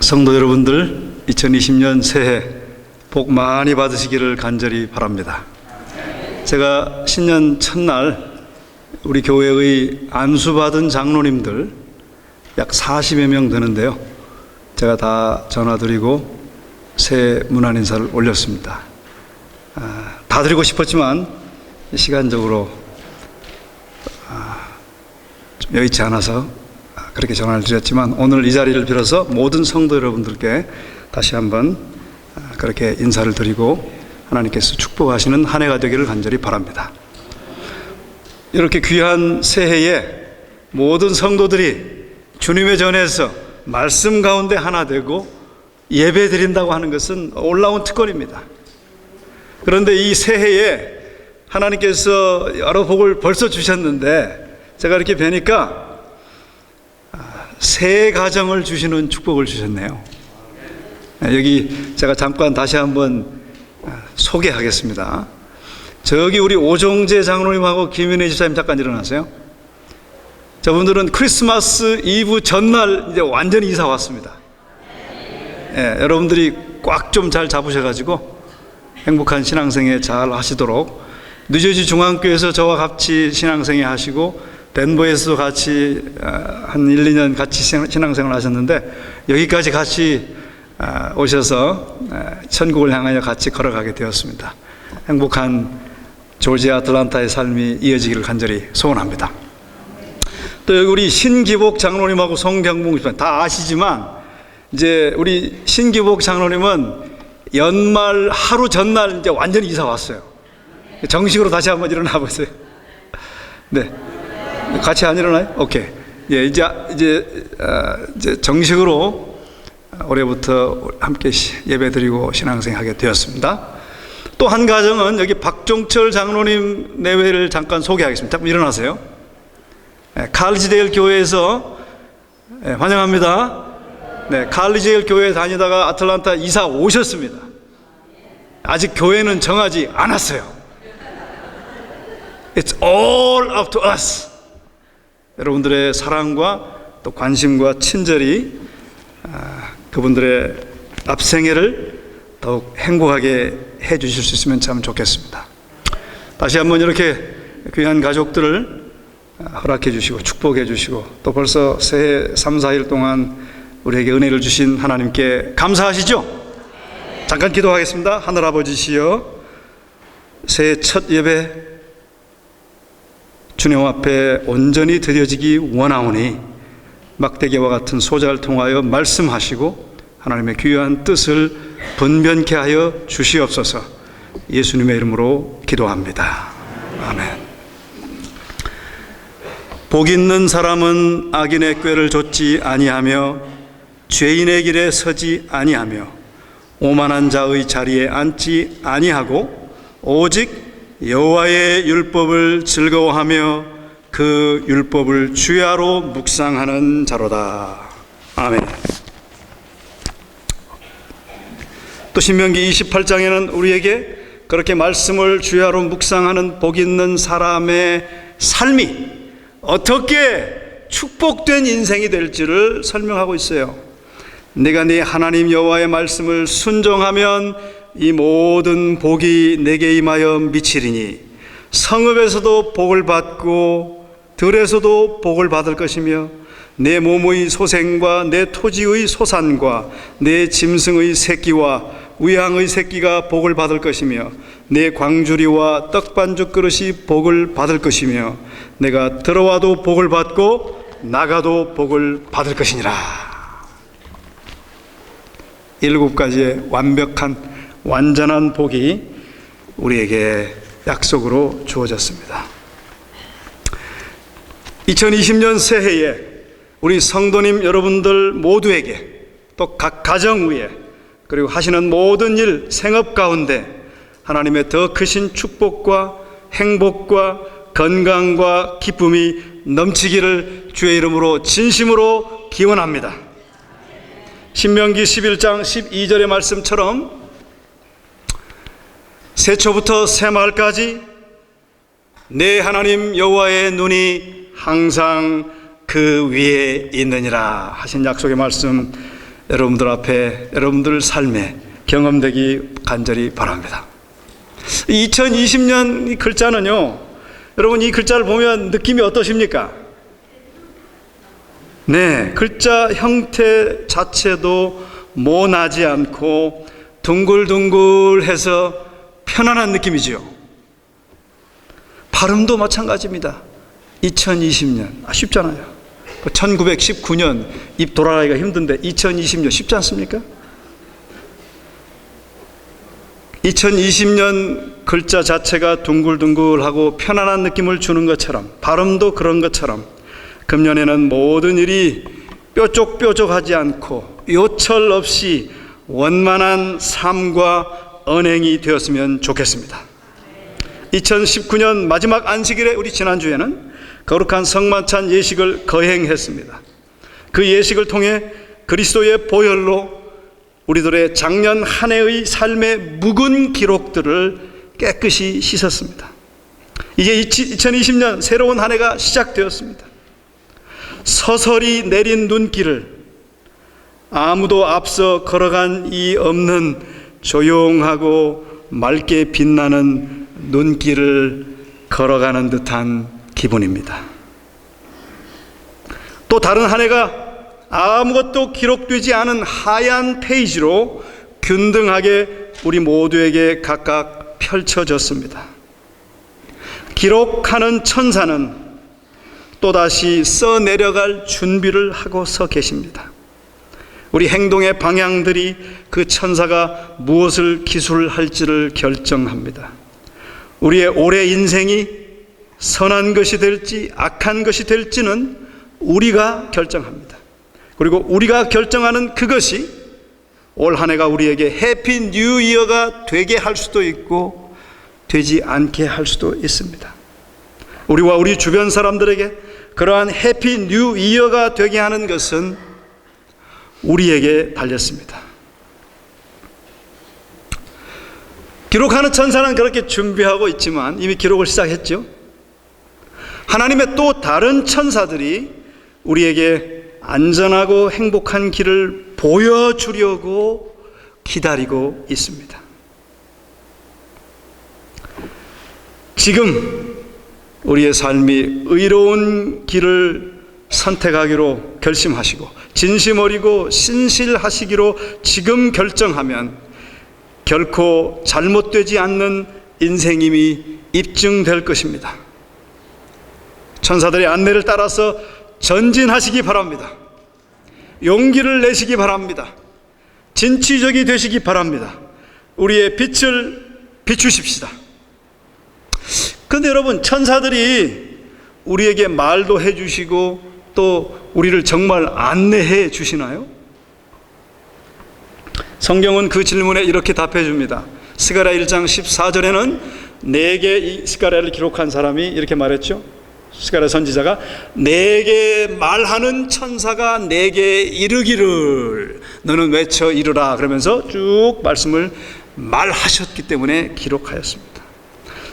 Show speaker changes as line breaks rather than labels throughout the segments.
성도 여러분들, 2020년 새해 복 많이 받으시기를 간절히 바랍니다. 제가 신년 첫날 우리 교회의 안수받은 장로님들 약 40여 명 되는데요, 제가 다 전화드리고 새해 문안 인사를 올렸습니다. 다 드리고 싶었지만 시간적으로 좀 여의치 않아서 그렇게 전화를 드렸지만, 오늘 이 자리를 빌어서 모든 성도 여러분들께 다시 한번 그렇게 인사를 드리고 하나님께서 축복하시는 한 해가 되기를 간절히 바랍니다. 이렇게 귀한 새해에 모든 성도들이 주님의 전에서 말씀 가운데 하나 되고 예배 드린다고 하는 것은 올라온 특권입니다. 그런데 이 새해에 하나님께서 여러 복을 벌써 주셨는데, 제가 이렇게 뵈니까 새 가정을 주시는 축복을 주셨네요. 여기 제가 잠깐 다시 한번 소개하겠습니다. 저기 우리 오종재 장로님하고 김윤혜 집사님 잠깐 일어나세요. 저분들은 크리스마스 이브 전날 이제 완전히 이사 왔습니다. 여러분들이 꽉 좀 잘 잡으셔가지고 행복한 신앙생활 잘 하시도록, 뉴저지 중앙교회에서 저와 같이 신앙생활 하시고 덴버에서도 같이 한 1, 2년 같이 신앙생활 하셨는데, 여기까지 같이 오셔서 천국을 향하여 같이 걸어가게 되었습니다. 행복한 조지아 아틀란타의 삶이 이어지기를 간절히 소원합니다. 또 여기 우리 신기복 장로님하고 송경봉 집사님 다 아시지만, 이제 우리 신기복 장로님은 연말 하루 전날 이제 완전히 이사 왔어요. 정식으로 다시 한번 일어나 보세요. 네. 같이 안 일어나요? 오케이. 예, 이제 정식으로 올해부터 함께 예배드리고 신앙생활하게 되었습니다. 또 한 가정은 여기 박종철 장로님 내외를 잠깐 소개하겠습니다. 잠깐 일어나세요. 칼리지데일 교회에서 환영합니다. 네, 칼리지데일 교회 다니다가 아틀란타 이사 오셨습니다. 아직 교회는 정하지 않았어요. It's all up to us. 여러분들의 사랑과 또 관심과 친절이 그분들의 앞생애를 더욱 행복하게 해 주실 수 있으면 참 좋겠습니다. 다시 한번 이렇게 귀한 가족들을 허락해 주시고 축복해 주시고, 또 벌써 새해 3, 4일 동안 우리에게 은혜를 주신 하나님께 감사하시죠? 잠깐 기도하겠습니다. 하늘아버지시여, 새해 첫 예배 주님 앞에 온전히 드려지기 원하오니 막대기와 같은 소자를 통하여 말씀하시고 하나님의 귀한 뜻을 분변케 하여 주시옵소서. 예수님의 이름으로 기도합니다. 아멘. 복 있는 사람은 악인의 꾀를 좇지 아니하며 죄인의 길에 서지 아니하며 오만한 자의 자리에 앉지 아니하고 오직 여호와의 율법을 즐거워하며 그 율법을 주야로 묵상하는 자로다. 아멘. 또 신명기 28장에는 우리에게 그렇게 말씀을 주야로 묵상하는 복 있는 사람의 삶이 어떻게 축복된 인생이 될지를 설명하고 있어요. 내가 네 하나님 여호와의 말씀을 순종하면 이 모든 복이 내게 임하여 미치리니 성읍에서도 복을 받고 들에서도 복을 받을 것이며 내 몸의 소생과 내 토지의 소산과 내 짐승의 새끼와 우양의 새끼가 복을 받을 것이며 내 광주리와 떡반죽 그릇이 복을 받을 것이며 내가 들어와도 복을 받고 나가도 복을 받을 것이니라. 7가지의 완전한 복이 우리에게 약속으로 주어졌습니다. 2020년 새해에 우리 성도님 여러분들 모두에게, 또 각 가정 위에, 그리고 하시는 모든 일, 생업 가운데 하나님의 더 크신 축복과 행복과 건강과 기쁨이 넘치기를 주의 이름으로 진심으로 기원합니다. 신명기 11장 12절의 말씀처럼 새초부터 새마을까지 내 하나님 여호와의 눈이 항상 그 위에 있느니라 하신 약속의 말씀 여러분들 앞에, 여러분들 삶에 경험되기 간절히 바랍니다. 2020년 이 글자는요, 여러분 이 글자를 보면 느낌이 어떠십니까? 네, 글자 형태 자체도 모나지 않고 둥글둥글해서 편안한 느낌이지요. 발음도 마찬가지입니다. 2020년 쉽잖아요. 1919년 입 돌아가기가 힘든데 2020년 쉽지 않습니까? 2020년 글자 자체가 둥글둥글하고 편안한 느낌을 주는 것처럼, 발음도 그런 것처럼 금년에는 모든 일이 뾰족뾰족하지 않고 요철 없이 원만한 삶과 언행이 되었으면 좋겠습니다. 2019년 마지막 안식일에 우리 지난주에는 거룩한 성만찬 예식을 거행했습니다. 그 예식을 통해 그리스도의 보혈로 우리들의 작년 한 해의 삶의 묵은 기록들을 깨끗이 씻었습니다. 이제 2020년 새로운 한 해가 시작되었습니다. 서서히 내린 눈길을 아무도 앞서 걸어간 이 없는 조용하고 맑게 빛나는 눈길을 걸어가는 듯한 기분입니다. 또 다른 한 해가 아무것도 기록되지 않은 하얀 페이지로 균등하게 우리 모두에게 각각 펼쳐졌습니다. 기록하는 천사는 또다시 써내려갈 준비를 하고 서 계십니다. 우리 행동의 방향들이 그 천사가 무엇을 기술할지를 결정합니다. 우리의 올해 인생이 선한 것이 될지 악한 것이 될지는 우리가 결정합니다. 그리고 우리가 결정하는 그것이 올 한 해가 우리에게 해피 뉴 이어가 되게 할 수도 있고 되지 않게 할 수도 있습니다. 우리와 우리 주변 사람들에게 그러한 해피 뉴 이어가 되게 하는 것은 우리에게 달렸습니다. 기록하는 천사는 그렇게 준비하고 있지만 이미 기록을 시작했죠. 하나님의 또 다른 천사들이 우리에게 안전하고 행복한 길을 보여주려고 기다리고 있습니다. 지금 우리의 삶이 의로운 길을 선택하기로 결심하시고 진심 어리고 신실하시기로 지금 결정하면 결코 잘못되지 않는 인생임이 입증될 것입니다. 천사들의 안내를 따라서 전진하시기 바랍니다. 용기를 내시기 바랍니다. 진취적이 되시기 바랍니다. 우리의 빛을 비추십시다. 그런데 여러분, 천사들이 우리에게 말도 해주시고 또 우리를 정말 안내해 주시나요? 성경은 그 질문에 이렇게 답해 줍니다. 스가랴 1장 14절에는 내게 이 스가랴를 기록한 사람이 이렇게 말했죠. 스가랴 선지자가 내게 말하는 천사가 내게 이르기를 너는 외쳐 이르라 그러면서 쭉 말씀을 말하셨기 때문에 기록하였습니다.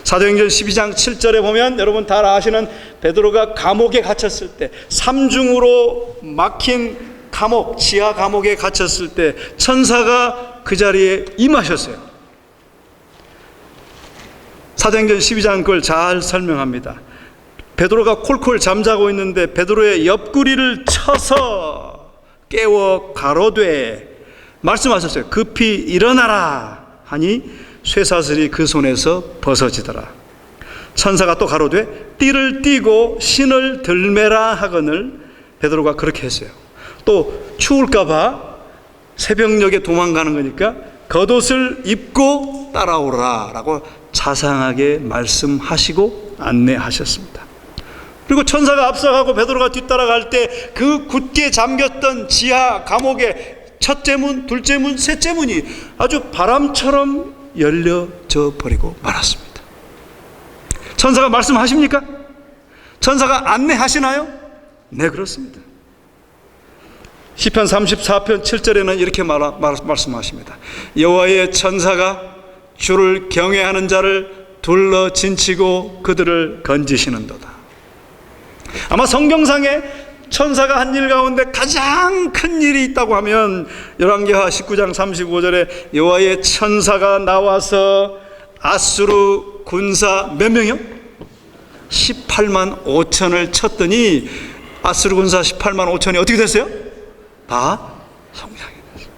사도행전 12장 7절에 보면 여러분 다 아시는 베드로가 감옥에 갇혔을 때, 삼중으로 막힌 감옥, 지하 감옥에 갇혔을 때 천사가 그 자리에 임하셨어요. 사도행전 12장 그걸 잘 설명합니다. 베드로가 콜콜 잠자고 있는데 베드로의 옆구리를 쳐서 깨워 가로되 말씀하셨어요. 급히 일어나라 하니 쇠사슬이 그 손에서 벗어지더라. 천사가 또 가로되 띠를 띠고 신을 들매라 하거늘 베드로가 그렇게 했어요. 또 추울까 봐 새벽녘에 도망가는 거니까 겉옷을 입고 따라오라 라고 자상하게 말씀하시고 안내하셨습니다. 그리고 천사가 앞서가고 베드로가 뒤따라갈 때 그 굳게 잠겼던 지하 감옥의 첫째 문, 둘째 문, 셋째 문이 아주 바람처럼 열려져 버리고 말았습니다. 천사가 말씀하십니까? 천사가 안내하시나요? 네, 그렇습니다. 시편 34편 7절에는 이렇게 말씀하십니다. 여호와의 천사가 주를 경외하는 자를 둘러 진치고 그들을 건지시는도다. 아마 성경상에 천사가 한 일 가운데 가장 큰 일이 있다고 하면 열왕기하 19장 35절에 여호와의 천사가 나와서 아수르 군사 몇 명이요? 18만 5천을 쳤더니 아수르 군사 18만 5천이 어떻게 됐어요? 다 성장이 됐어요.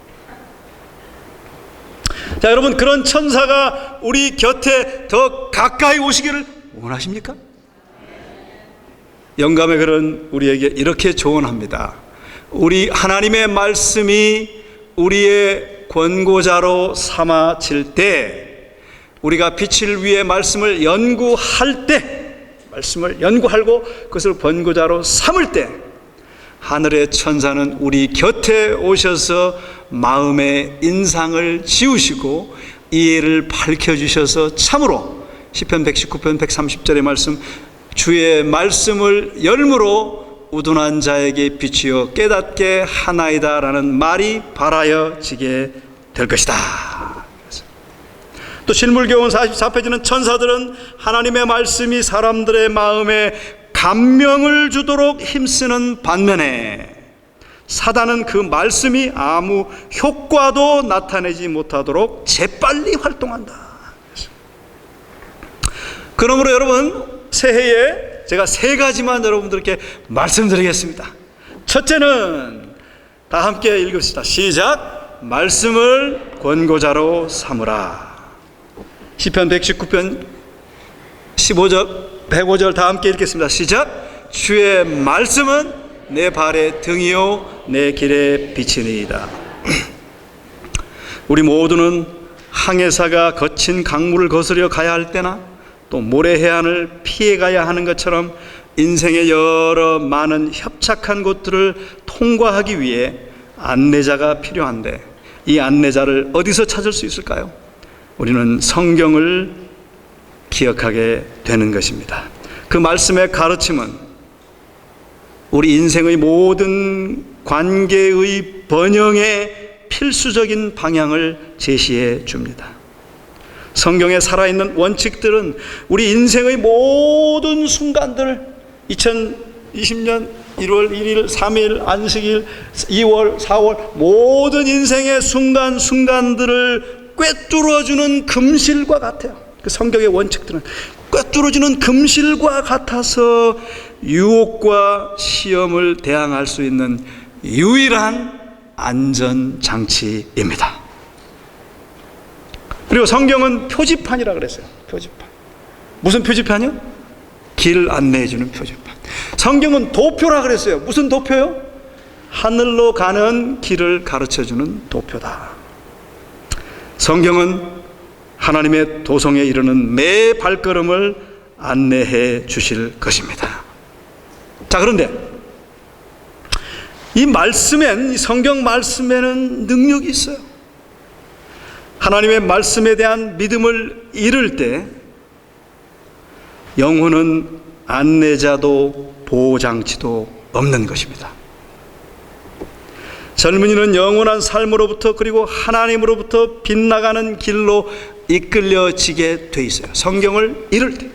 자, 여러분, 그런 천사가 우리 곁에 더 가까이 오시기를 원하십니까? 영감의 글은 우리에게 이렇게 조언합니다. 우리 하나님의 말씀이 우리의 권고자로 삼아질 때, 우리가 빛을 위해 말씀을 연구할 때, 말씀을 연구하고 그것을 권고자로 삼을 때, 하늘의 천사는 우리 곁에 오셔서 마음의 인상을 지우시고 이해를 밝혀주셔서 참으로 시편 119편 130절의 말씀, 주의 말씀을 열무로 우둔한 자에게 비추어 깨닫게 하나이다 라는 말이 발하여지게 될 것이다. 또 실물교훈 44페이지는 천사들은 하나님의 말씀이 사람들의 마음에 감명을 주도록 힘쓰는 반면에 사단은 그 말씀이 아무 효과도 나타내지 못하도록 재빨리 활동한다. 그러므로 여러분, 새해에 제가 3가지만 여러분들께 말씀드리겠습니다. 첫째는 다 함께 읽읍시다. 시작. 말씀을 권고자로 삼으라. 시편 119편 15절 105절 다 함께 읽겠습니다. 시작. 주의 말씀은 내 발의 등이요 내 길의 빛이니이다. 우리 모두는 항해사가 거친 강물을 거스려 가야 할 때나 또 모래해안을 피해 가야 하는 것처럼 인생의 여러 많은 협착한 곳들을 통과하기 위해 안내자가 필요한데, 이 안내자를 어디서 찾을 수 있을까요? 우리는 성경을 기억하게 되는 것입니다. 그 말씀의 가르침은 우리 인생의 모든 관계의 번영에 필수적인 방향을 제시해 줍니다. 성경에 살아있는 원칙들은 우리 인생의 모든 순간들, 2020년 1월 1일, 3일, 안식일, 2월, 4월 모든 인생의 순간들을 꿰뚫어주는 금실과 같아요. 그 성경의 원칙들은 꿰뚫어주는 금실과 같아서 유혹과 시험을 대항할 수 있는 유일한 안전장치입니다. 그리고 성경은 표지판이라 그랬어요. 표지판. 무슨 표지판이요? 길 안내해주는 표지판. 성경은 도표라 그랬어요. 무슨 도표요? 하늘로 가는 길을 가르쳐주는 도표다. 성경은 하나님의 도성에 이르는 매 발걸음을 안내해 주실 것입니다. 자, 그런데 이 말씀엔, 이 성경 말씀에는 능력이 있어요. 하나님의 말씀에 대한 믿음을 잃을 때 영혼은 안내자도 보호장치도 없는 것입니다. 젊은이는 영원한 삶으로부터 그리고 하나님으로부터 빗나가는 길로 이끌려지게 돼 있어요. 성경을 잃을 때.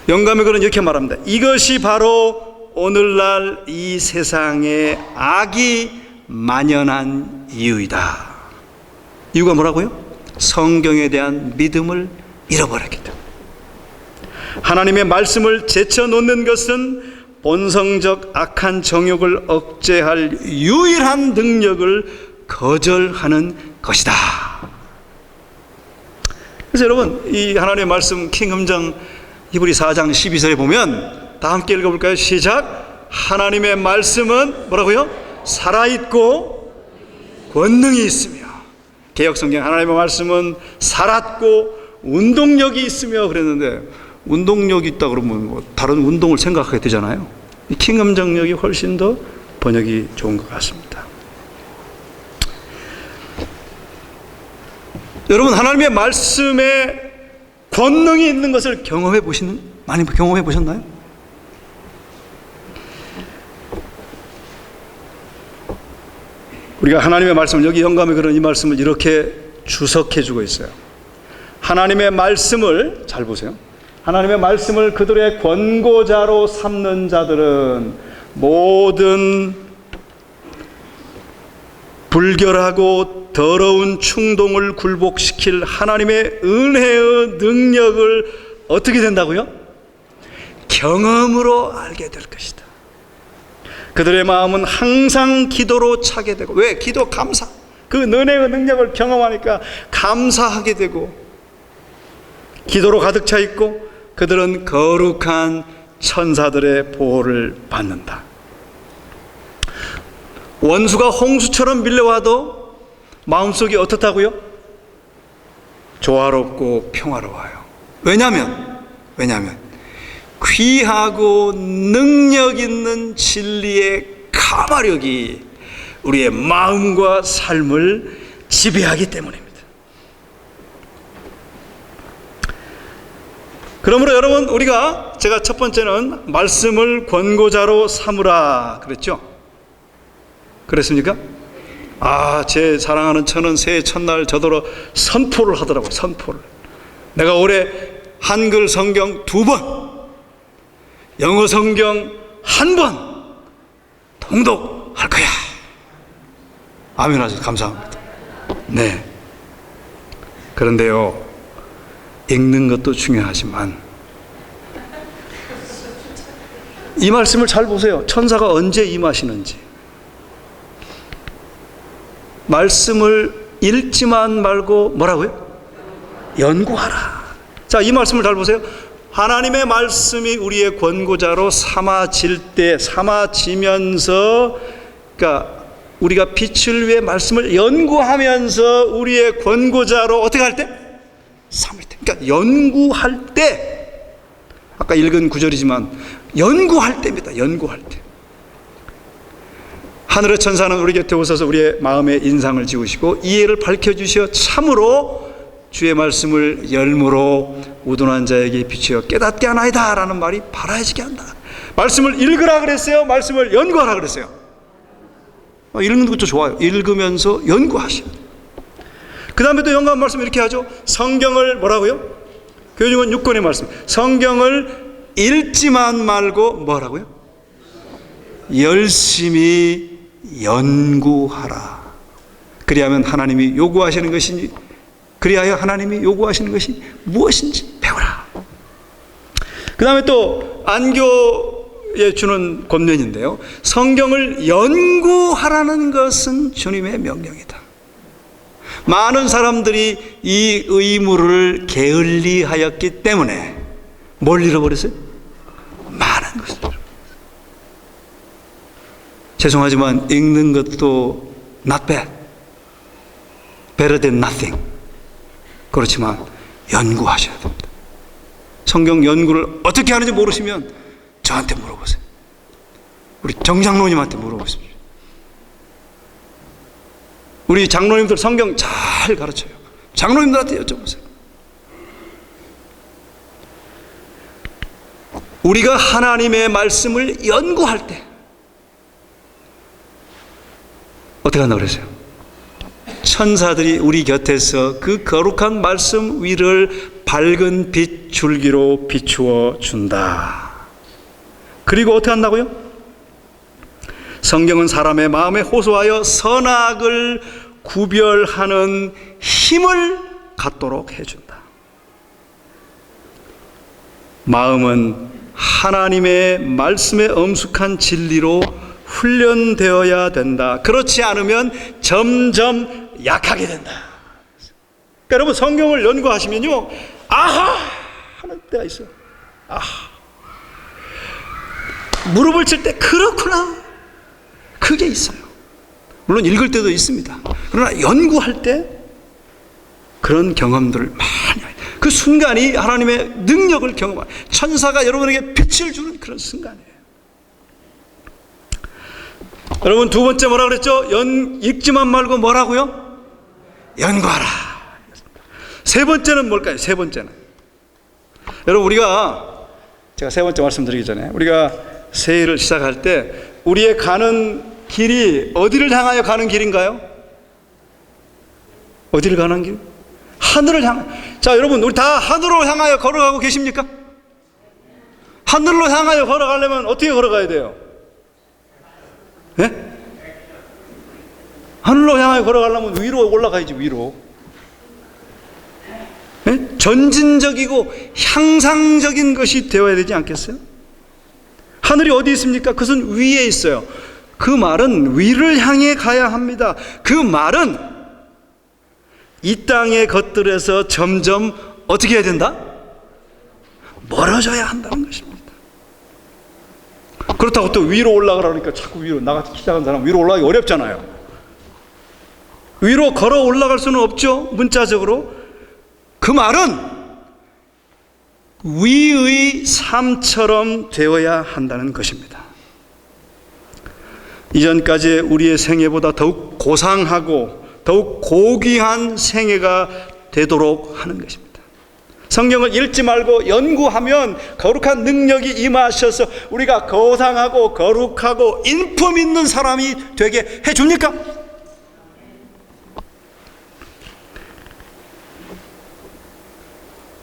영감의 글은 이렇게 말합니다. 이것이 바로 오늘날 이 세상에 악이 만연한 이유이다. 이유가 뭐라고요? 성경에 대한 믿음을 잃어버렸기 때문에. 하나님의 말씀을 제쳐놓는 것은 본성적 악한 정욕을 억제할 유일한 능력을 거절하는 것이다. 그래서 여러분, 이 하나님의 말씀 킹흠정 히브리 4장 12절에 보면 다 함께 읽어볼까요? 시작. 하나님의 말씀은 뭐라고요? 살아있고 권능이 있으며, 개역성경 하나님의 말씀은 살았고 운동력이 있으며 그랬는데, 운동력이 있다 그러면 뭐 다른 운동을 생각하게 되잖아요. 이 킹음정력이 훨씬 더 번역이 좋은 것 같습니다. 여러분, 하나님의 말씀에 권능이 있는 것을 많이 경험해 보셨나요? 우리가 하나님의 말씀을, 여기 영감의 글은 이 말씀을 이렇게 주석해 주고 있어요. 하나님의 말씀을 잘 보세요. 하나님의 말씀을 그들의 권고자로 삼는 자들은 모든 불결하고 더러운 충동을 굴복시킬 하나님의 은혜의 능력을 어떻게 된다고요? 경험으로 알게 될 것이다. 그들의 마음은 항상 기도로 차게 되고, 왜? 기도 감사. 그 은혜의 능력을 경험하니까 감사하게 되고, 기도로 가득 차 있고, 그들은 거룩한 천사들의 보호를 받는다. 원수가 홍수처럼 밀려와도 마음속이 어떻다고요? 조화롭고 평화로워요. 왜냐하면 귀하고 능력 있는 진리의 가마력이 우리의 마음과 삶을 지배하기 때문입니다. 그러므로 여러분, 제가 첫 번째는 말씀을 권고자로 삼으라 그랬죠? 그랬습니까? 제 사랑하는 처는 새해 첫날 저더러 선포를 하더라고요. 선포를. 내가 올해 한글 성경 2번, 영어 성경 1번 통독할 거야. 아멘 하셔서 감사합니다. 네. 그런데요, 읽는 것도 중요하지만 이 말씀을 잘 보세요. 천사가 언제 임하시는지. 말씀을 읽지만 말고 뭐라고요? 연구하라. 자, 이 말씀을 잘 보세요. 하나님의 말씀이 우리의 권고자로 삼아지면서, 그러니까 우리가 빛을 위해 말씀을 연구하면서 우리의 권고자로 어떻게 할 때? 삼을 때. 그러니까 연구할 때, 아까 읽은 구절이지만 연구할 때입니다. 연구할 때. 하늘의 천사는 우리 곁에 오셔서 우리의 마음에 인상을 지우시고 이해를 밝혀주시어 참으로 주의 말씀을 열무로 우둔한 자에게 비추어 깨닫게 하나이다 라는 말이 바라지게 한다. 말씀을 읽으라 그랬어요? 말씀을 연구하라 그랬어요? 읽는 것도 좋아요. 읽으면서 연구하셔야 돼요. 그 다음에 또 연구한 말씀 이렇게 하죠. 성경을 뭐라고요? 교육은 6권의 말씀. 성경을 읽지만 말고 뭐라고요? 열심히 연구하라. 그리하여 하나님이 요구하시는 것이 무엇인지 배우라. 그 다음에 또 안교에 주는 권면인데요. 성경을 연구하라는 것은 주님의 명령이다. 많은 사람들이 이 의무를 게을리하였기 때문에 뭘 잃어버렸어요? 많은 것을. 죄송하지만 읽는 것도 not bad, better than nothing. 그렇지만 연구하셔야 됩니다. 성경 연구를 어떻게 하는지 모르시면 저한테 물어보세요. 우리 정장로님한테 물어보십시오. 우리 장로님들 성경 잘 가르쳐요. 장로님들한테 여쭤보세요. 우리가 하나님의 말씀을 연구할 때 어떻게 한다고 그랬어요? 천사들이 우리 곁에서 그 거룩한 말씀 위를 밝은 빛 줄기로 비추어 준다. 그리고 어떻게 한다고요? 성경은 사람의 마음에 호소하여 선악을 구별하는 힘을 갖도록 해준다. 마음은 하나님의 말씀에 엄숙한 진리로 훈련되어야 된다. 그렇지 않으면 점점 약하게 된다. 그러니까 여러분, 성경을 연구하시면요, 아하 하는 때가 있어요. 아하. 무릎을 칠 때 그렇구나, 그게 있어요. 물론 읽을 때도 있습니다. 그러나 연구할 때 그런 경험들을 많이 해요. 그 순간이 하나님의 능력을 경험하는, 천사가 여러분에게 빛을 주는 그런 순간이에요. 여러분, 두 번째 뭐라 그랬죠? 읽지만 말고 뭐라고요? 연구하라. 세 번째는 뭘까요? 세 번째는, 여러분, 제가 세 번째 말씀드리기 전에 우리가 새해를 시작할 때 우리의 가는 길이 어디를 향하여 가는 길인가요? 어디를 가는 길? 하늘을 향하여. 자, 여러분, 우리 다 하늘을 향하여 걸어가고 계십니까? 하늘로 향하여 걸어가려면 어떻게 걸어가야 돼요? 예? 하늘로 향하여 걸어가려면 위로 올라가야지, 위로. 예? 전진적이고 향상적인 것이 되어야 되지 않겠어요? 하늘이 어디 있습니까? 그것은 위에 있어요. 그 말은 위를 향해 가야 합니다. 그 말은 이 땅의 것들에서 점점 어떻게 해야 된다? 멀어져야 한다는 것입니다. 그렇다고 또 위로 올라가라니까 자꾸 위로, 나같이 키 작은 사람 위로 올라가기 어렵잖아요. 위로 걸어 올라갈 수는 없죠, 문자적으로. 그 말은 위의 삶처럼 되어야 한다는 것입니다. 이전까지의 우리의 생애보다 더욱 고상하고 더욱 고귀한 생애가 되도록 하는 것입니다. 성경을 읽지 말고 연구하면 거룩한 능력이 임하셔서 우리가 고상하고 거룩하고 인품 있는 사람이 되게 해줍니까?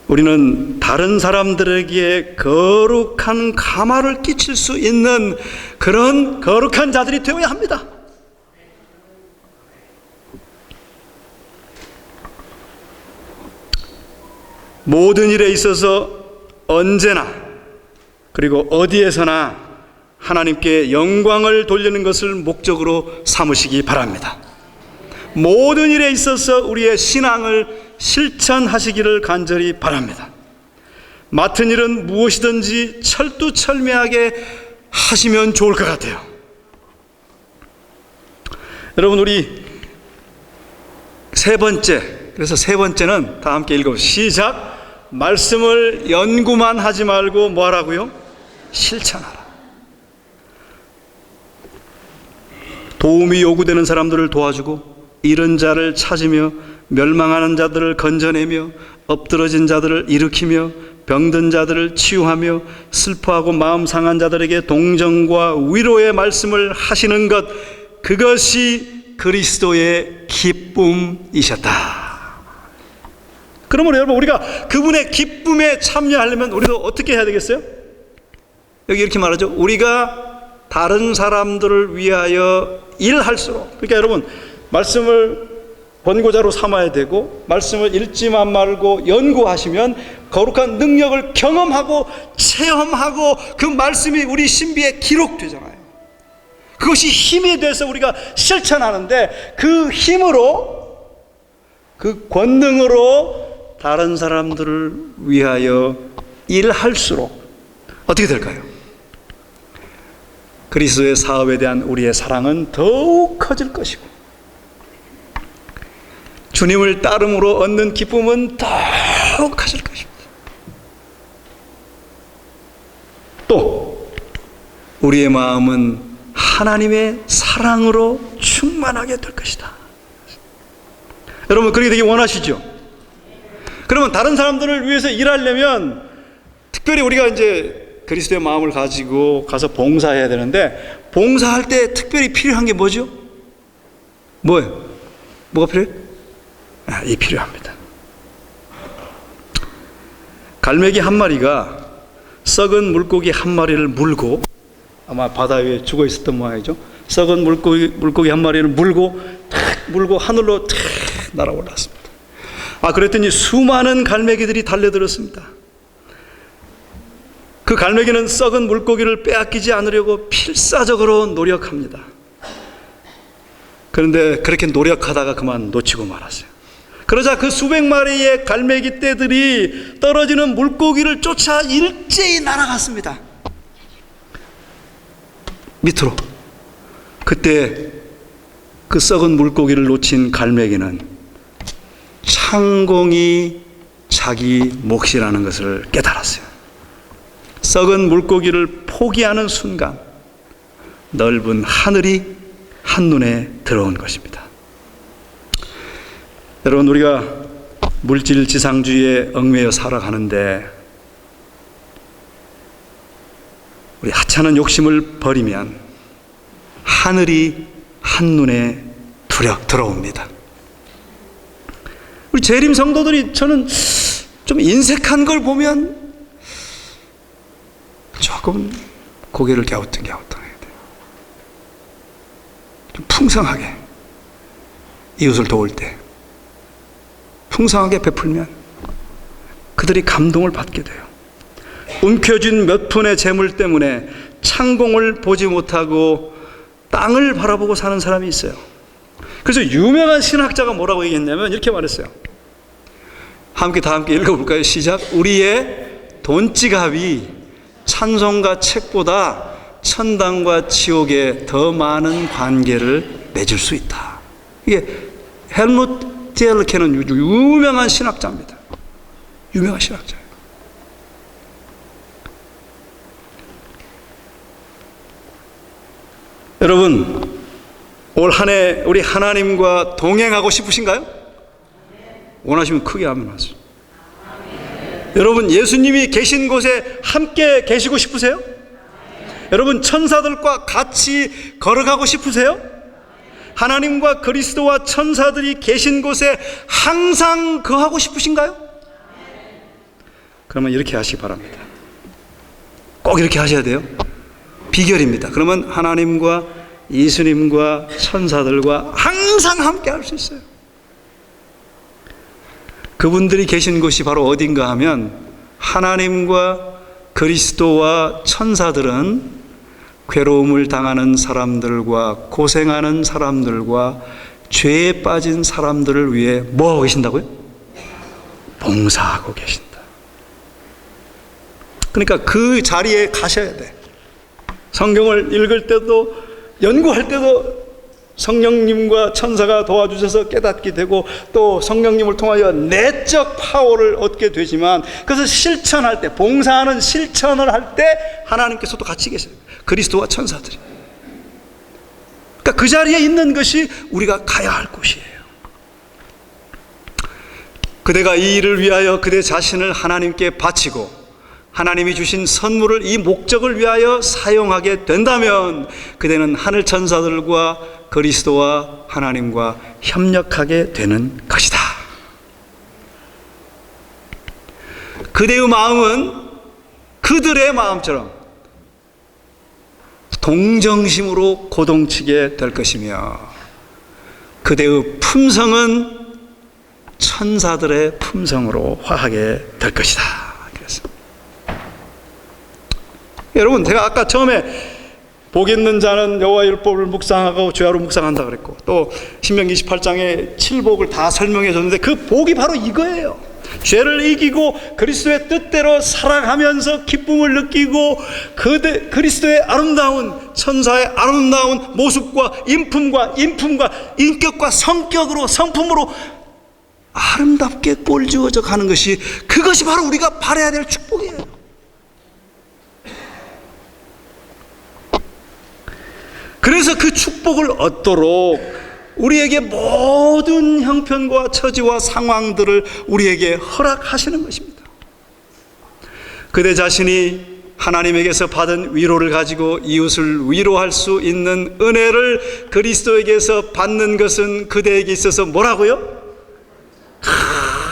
우리는 다른 사람들에게 거룩한 감화를 끼칠 수 있는 그런 거룩한 자들이 되어야 합니다. 모든 일에 있어서 언제나 그리고 어디에서나 하나님께 영광을 돌리는 것을 목적으로 삼으시기 바랍니다. 모든 일에 있어서 우리의 신앙을 실천하시기를 간절히 바랍니다. 맡은 일은 무엇이든지 철두철미하게 하시면 좋을 것 같아요. 여러분, 우리 세 번째, 그래서 세 번째는 다 함께 읽어보시죠. 시작. 말씀을 연구만 하지 말고 뭐 하라고요? 실천하라. 도움이 요구되는 사람들을 도와주고 잃은 자를 찾으며 멸망하는 자들을 건져내며 엎드러진 자들을 일으키며 병든 자들을 치유하며 슬퍼하고 마음 상한 자들에게 동정과 위로의 말씀을 하시는 것, 그것이 그리스도의 기쁨이셨다. 그러므로 여러분, 우리가 그분의 기쁨에 참여하려면 우리도 어떻게 해야 되겠어요? 여기 이렇게 말하죠. 우리가 다른 사람들을 위하여 일할수록, 그러니까 여러분, 말씀을 번고자로 삼아야 되고 말씀을 읽지만 말고 연구하시면 거룩한 능력을 경험하고 체험하고 그 말씀이 우리 신비에 기록되잖아요. 그것이 힘이 돼서 우리가 실천하는데, 그 힘으로, 그 권능으로 다른 사람들을 위하여 일할수록 어떻게 될까요? 그리스도의 사업에 대한 우리의 사랑은 더욱 커질 것이고 주님을 따름으로 얻는 기쁨은 더욱 커질 것입니다. 또 우리의 마음은 하나님의 사랑으로 충만하게 될 것이다. 여러분, 그렇게 되기 원하시죠? 그러면 다른 사람들을 위해서 일하려면 특별히 우리가 이제 그리스도의 마음을 가지고 가서 봉사해야 되는데, 봉사할 때 특별히 필요한 게 뭐죠? 뭐예요? 뭐가 필요해요? 이 필요합니다. 갈매기 한 마리가 썩은 물고기 한 마리를 물고, 아마 바다 위에 죽어 있었던 모양이죠. 썩은 물고기 한 마리를 물고 하늘로 탁 날아올랐습니다. 그랬더니 수많은 갈매기들이 달려들었습니다. 그 갈매기는 썩은 물고기를 빼앗기지 않으려고 필사적으로 노력합니다. 그런데 그렇게 노력하다가 그만 놓치고 말았어요. 그러자 그 수백 마리의 갈매기 떼들이 떨어지는 물고기를 쫓아 일제히 날아갔습니다. 밑으로. 그때 그 썩은 물고기를 놓친 갈매기는 창공이 자기 몫이라는 것을 깨달았어요. 썩은 물고기를 포기하는 순간 넓은 하늘이 한눈에 들어온 것입니다. 여러분, 우리가 물질 지상주의에 얽매여 살아가는데 우리 하찮은 욕심을 버리면 하늘이 한눈에 들어옵니다. 우리 재림 성도들이, 저는 좀 인색한 걸 보면 조금 고개를 갸우뚱갸우뚱해야 돼요. 좀 풍성하게 이웃을 도울 때 풍성하게 베풀면 그들이 감동을 받게 돼요. 움켜쥔 몇 푼의 재물 때문에 창공을 보지 못하고 땅을 바라보고 사는 사람이 있어요. 그래서 유명한 신학자가 뭐라고 얘기했냐면 이렇게 말했어요. 다 함께 읽어볼까요? 시작. 우리의 돈지갑이 찬송가 책보다 천당과 지옥에 더 많은 관계를 맺을 수 있다. 이게 헬무트 젤케는 유명한 신학자입니다. 유명한 신학자예요. 여러분, 올 한 해 우리 하나님과 동행하고 싶으신가요? 원하시면 크게 아멘 하세요. 여러분, 예수님이 계신 곳에 함께 계시고 싶으세요? 여러분, 천사들과 같이 걸어가고 싶으세요? 하나님과 그리스도와 천사들이 계신 곳에 항상 거하고 싶으신가요? 그러면 이렇게 하시기 바랍니다. 꼭 이렇게 하셔야 돼요. 비결입니다. 그러면 하나님과 예수님과 천사들과 항상 함께 할 수 있어요. 그분들이 계신 곳이 바로 어딘가 하면 하나님과 그리스도와 천사들은 괴로움을 당하는 사람들과 고생하는 사람들과 죄에 빠진 사람들을 위해 뭐하고 계신다고요? 봉사하고 계신다. 그러니까 그 자리에 가셔야 돼. 성경을 읽을 때도 연구할 때도 성령님과 천사가 도와주셔서 깨닫게 되고 또 성령님을 통하여 내적 파워를 얻게 되지만 그것을 실천할 때, 봉사하는 실천을 할 때 하나님께서도 같이 계세요. 그리스도와 천사들이. 그러니까 그 자리에 있는 것이 우리가 가야 할 곳이에요. 그대가 이 일을 위하여 그대 자신을 하나님께 바치고 하나님이 주신 선물을 이 목적을 위하여 사용하게 된다면 그대는 하늘 천사들과 그리스도와 하나님과 협력하게 되는 것이다. 그대의 마음은 그들의 마음처럼 동정심으로 고동치게 될 것이며 그대의 품성은 천사들의 품성으로 화하게 될 것이다. 그랬습니다. 여러분, 제가 아까 처음에 복 있는 자는 여호와의 율법을 묵상하고 주야로 묵상한다 그랬고 또 신명기 28장에 7복을 다 설명해 줬는데 그 복이 바로 이거예요. 죄를 이기고 그리스도의 뜻대로 살아가면서 기쁨을 느끼고 그리스도의 아름다운 천사의 아름다운 모습과 인품과 인격과 성격으로 성품으로 아름답게 꼴지어져 가는 것이 그것이 바로 우리가 바라야 될 축복이에요. 그래서 그 축복을 얻도록 우리에게 모든 형편과 처지와 상황들을 우리에게 허락하시는 것입니다. 그대 자신이 하나님에게서 받은 위로를 가지고 이웃을 위로할 수 있는 은혜를 그리스도에게서 받는 것은 그대에게 있어서 뭐라고요?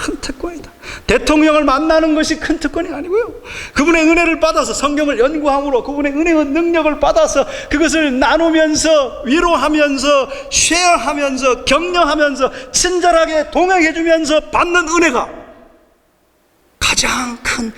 큰 특권이다. 대통령을 만나는 것이 큰 특권이 아니고요. 그분의 은혜를 받아서 성경을 연구함으로 그분의 은혜의 능력을 받아서 그것을 나누면서 위로하면서 쉐어하면서 격려하면서 친절하게 동행해주면서 받는 은혜가 가장 큰